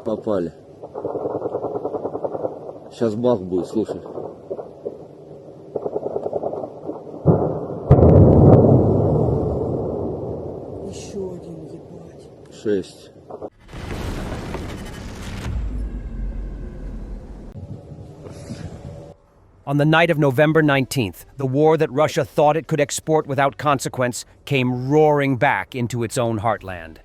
Попали. Сейчас бах будет, слушай. Еще один, ебать. 6. On the night of November 19th, the war that Russia thought it could export without consequence came roaring back into its own heartland.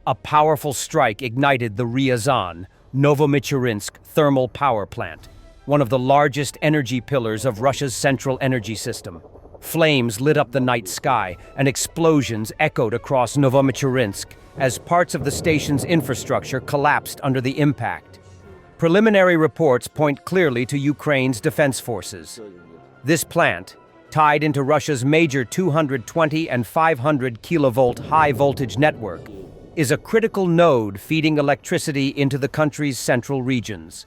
A powerful strike ignited the Ryazan, Novomichurinsk thermal power plant, one of the largest energy pillars of Russia's central energy system. Flames lit up the night sky, and explosions echoed across Novomichurinsk as parts of the station's infrastructure collapsed under the impact. Preliminary reports point clearly to Ukraine's defense forces. This plant, tied into Russia's major 220 and 500 kilovolt high-voltage network, is a critical node feeding electricity into the country's central regions.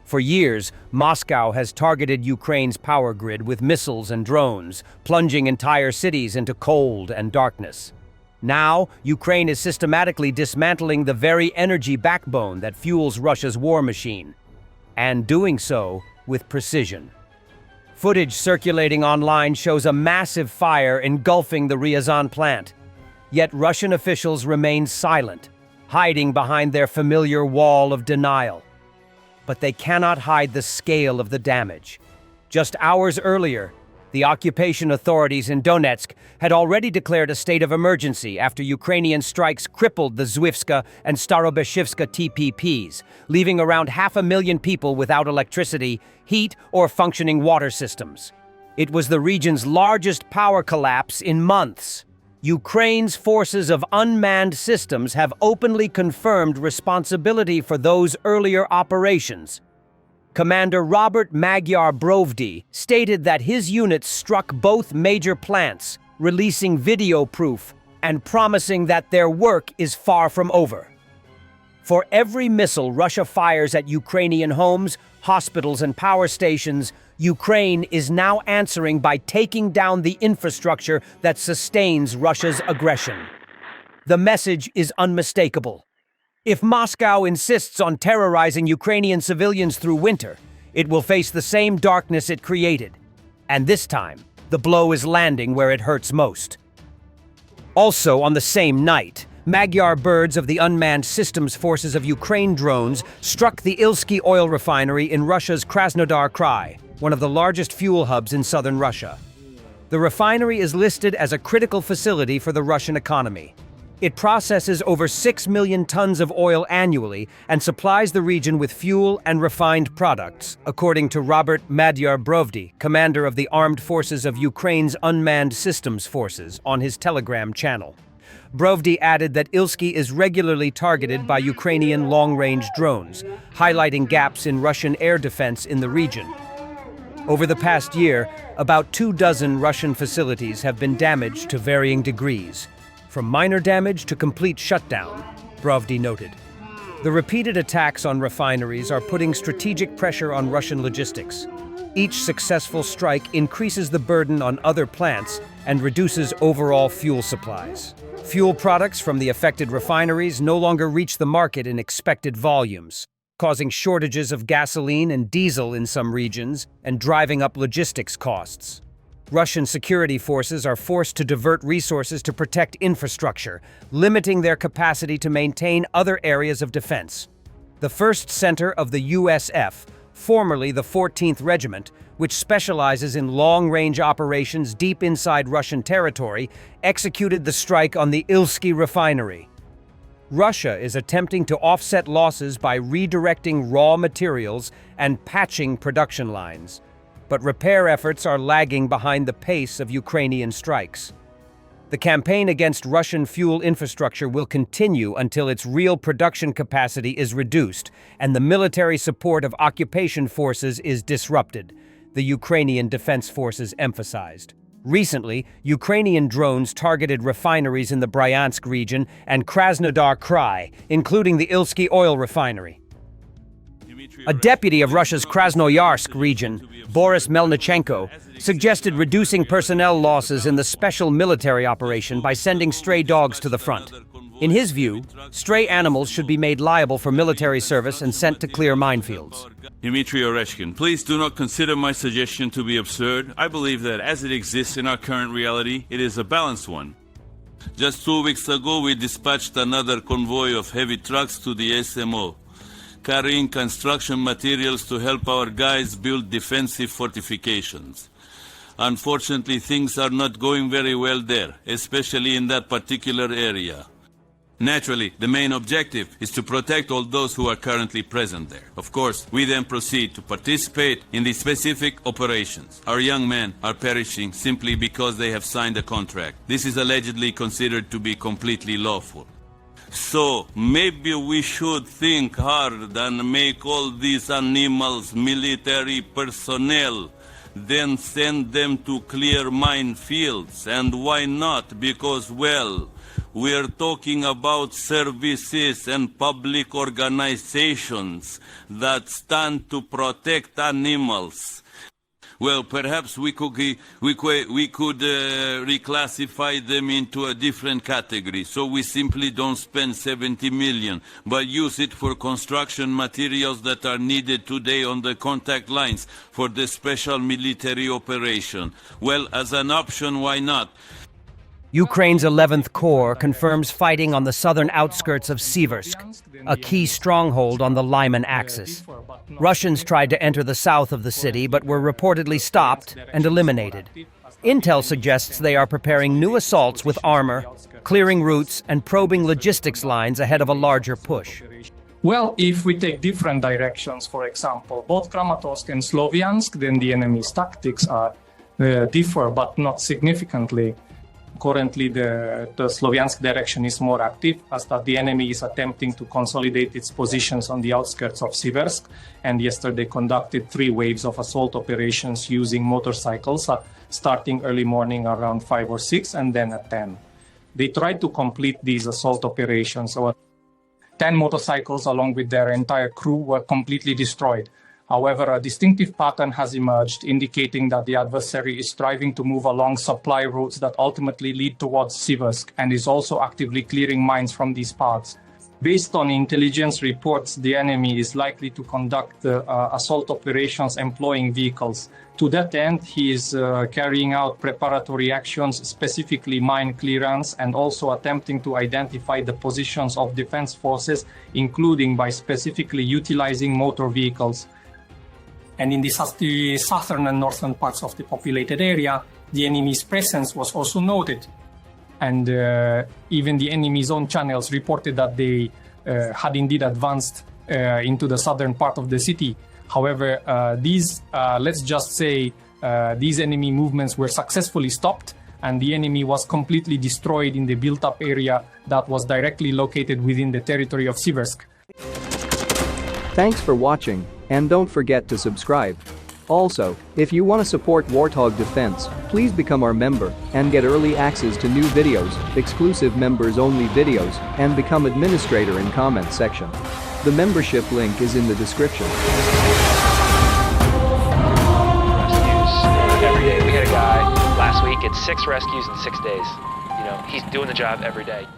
For years, Moscow has targeted Ukraine's power grid with missiles and drones, plunging entire cities into cold and darkness. Now, Ukraine is systematically dismantling the very energy backbone that fuels Russia's war machine, and doing so with precision. Footage circulating online shows a massive fire engulfing the Ryazan plant. Yet Russian officials remain silent, hiding behind their familiar wall of denial. But they cannot hide the scale of the damage. Just hours earlier, the occupation authorities in Donetsk had already declared a state of emergency after Ukrainian strikes crippled the Zwivska and Starobeshivska TPPs, leaving around 500,000 people without electricity, heat, or functioning water systems. It was the region's largest power collapse in months. Ukraine's forces of unmanned systems have openly confirmed responsibility for those earlier operations. Commander Robert Magyar Brovdi stated that his units struck both major plants, releasing video proof and promising that their work is far from over. For every missile Russia fires at Ukrainian homes, hospitals, and power stations, Ukraine is now answering by taking down the infrastructure that sustains Russia's aggression. The message is unmistakable. If Moscow insists on terrorizing Ukrainian civilians through winter, it will face the same darkness it created. And this time, the blow is landing where it hurts most. Also on the same night, Magyar birds of the Unmanned Systems Forces of Ukraine drones struck the Ilsky oil refinery in Russia's Krasnodar Krai, one of the largest fuel hubs in southern Russia. The refinery is listed as a critical facility for the Russian economy. It processes over 6 million tons of oil annually and supplies the region with fuel and refined products, according to Robert Magyar Brovdi, commander of the Armed Forces of Ukraine's Unmanned Systems Forces, on his Telegram channel. Brovdi added that Ilsky is regularly targeted by Ukrainian long-range drones, highlighting gaps in Russian air defense in the region. Over the past year, about 24 Russian facilities have been damaged to varying degrees, from minor damage to complete shutdown, Brovdi noted. The repeated attacks on refineries are putting strategic pressure on Russian logistics. Each successful strike increases the burden on other plants and reduces overall fuel supplies. Fuel products from the affected refineries no longer reach the market in expected volumes, causing shortages of gasoline and diesel in some regions and driving up logistics costs. Russian security forces are forced to divert resources to protect infrastructure, limiting their capacity to maintain other areas of defense. The first center of the USF, formerly the 14th Regiment, which specializes in long-range operations deep inside Russian territory, executed the strike on the Ilsky refinery. Russia is attempting to offset losses by redirecting raw materials and patching production lines. But repair efforts are lagging behind the pace of Ukrainian strikes. The campaign against Russian fuel infrastructure will continue until its real production capacity is reduced and the military support of occupation forces is disrupted, the Ukrainian Defense Forces emphasized. Recently, Ukrainian drones targeted refineries in the Bryansk region and Krasnodar Krai, including the Ilsky oil refinery. A deputy of Russia's Krasnoyarsk region, Boris Melnichenko, suggested reducing personnel losses in the special military operation by sending stray dogs to the front. In his view, stray animals should be made liable for military service and sent to clear minefields. Dmitry Oreshkin, please do not consider my suggestion to be absurd. I believe that as it exists in our current reality, it is a balanced one. Just 2 weeks ago, we dispatched another convoy of heavy trucks to the SMO, carrying construction materials to help our guys build defensive fortifications. Unfortunately, things are not going very well there, especially in that particular area. Naturally, the main objective is to protect all those who are currently present there. Of course, we then proceed to participate in the specific operations. Our young men are perishing simply because they have signed a contract. This is allegedly considered to be completely lawful. So, maybe we should think hard and make all these animals military personnel, then send them to clear minefields. And why not? Because, well, we're talking about services and public organizations that stand to protect animals. Well, perhaps we could reclassify them into a different category, so we simply don't spend 70 million, but use it for construction materials that are needed today on the contact lines for the special military operation. Well, as an option, why not? Ukraine's 11th Corps confirms fighting on the southern outskirts of Siversk, a key stronghold on the Lyman axis. Russians tried to enter the south of the city but were reportedly stopped and eliminated. Intel suggests they are preparing new assaults with armor, clearing routes, and probing logistics lines ahead of a larger push. Well, if we take different directions, for example, both Kramatorsk and Sloviansk, then the enemy's tactics are differ, but not significantly. Currently, the Sloviansk direction is more active, as that the enemy is attempting to consolidate its positions on the outskirts of Siversk, and yesterday conducted 3 waves of assault operations using motorcycles, starting early morning around 5 or 6, and then at 10. They tried to complete these assault operations, so 10 motorcycles along with their entire crew were completely destroyed. However, a distinctive pattern has emerged, indicating that the adversary is striving to move along supply routes that ultimately lead towards Siversk, and is also actively clearing mines from these paths. Based on intelligence reports, the enemy is likely to conduct assault operations employing vehicles. To that end, he is carrying out preparatory actions, specifically mine clearance, and also attempting to identify the positions of defense forces, including by specifically utilizing motor vehicles. And in the southern and northern parts of the populated area, the enemy's presence was also noted. And even the enemy's own channels reported that they had indeed advanced into the southern part of the city. However, let's just say, these enemy movements were successfully stopped, and the enemy was completely destroyed in the built-up area that was directly located within the territory of Siversk. Thanks for watching, and don't forget to subscribe. Also, if you want to support Warthog Defense, please become our member and get early access to new videos, exclusive members-only videos, and become administrator in comment section. The membership link is in the description. Rescues every day. We had a guy last week, it's 6 rescues in 6 days. You know, he's doing the job every day.